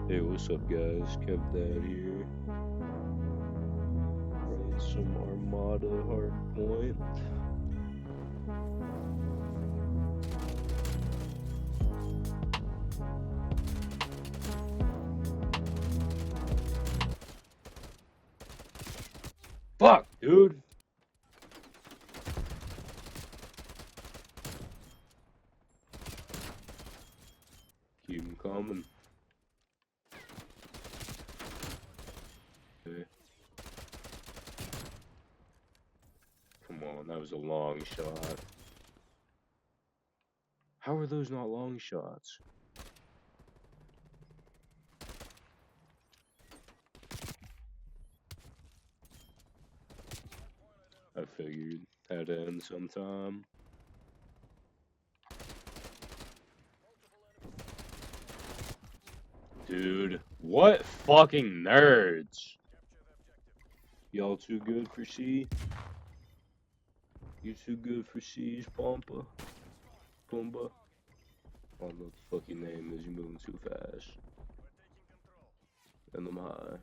Hey, what's up, guys? Kev Dad here. Running some Armada Hardpoint. Fuck, dude! Keep 'em coming. Okay. Come on, that was a long shot. How are those not long shots? I figured had to end sometime. Dude, what fucking nerds? Y'all too good for C? You too good for C's, Pumpa? Pumbaa? I don't know what the fuck your name is, you're moving too fast. And I'm high.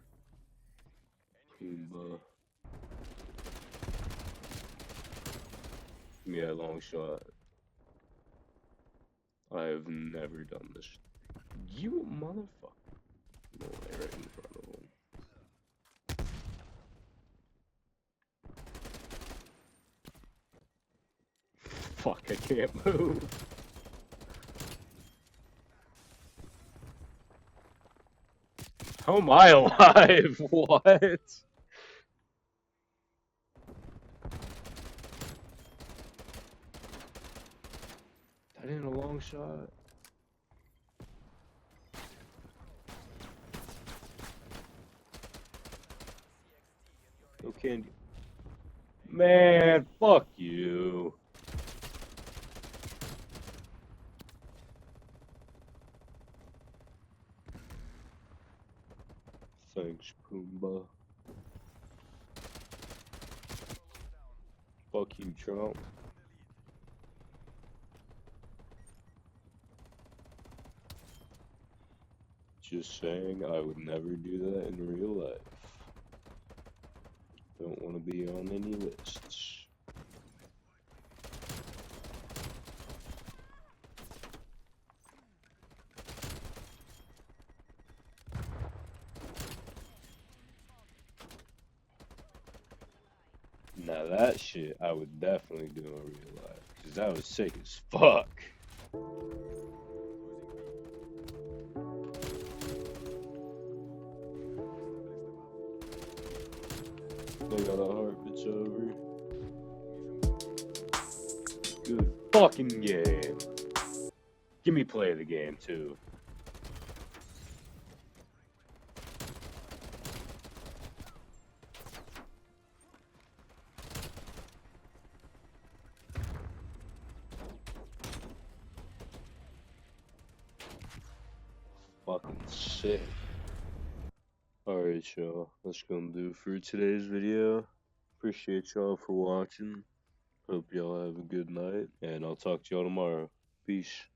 Pumbaa. Yeah, long shot. I have never done this. You motherfucker. No way, right in front of him. Fuck, I can't move. How am I alive? What? That ain't a long shot. No candy. Man, fuck you. Thanks, Pumbaa. Fuck you, Trump. Just saying, I would never do that in real life. Don't want to be on any lists. Now that shit I would definitely do in real life, cause that was sick as fuck. They got a heart, it's over. Good fucking game. Give me play of the game too. Fucking sick. Alright, y'all. That's gonna do it for today's video. Appreciate y'all for watching. Hope y'all have a good night, and I'll talk to y'all tomorrow. Peace.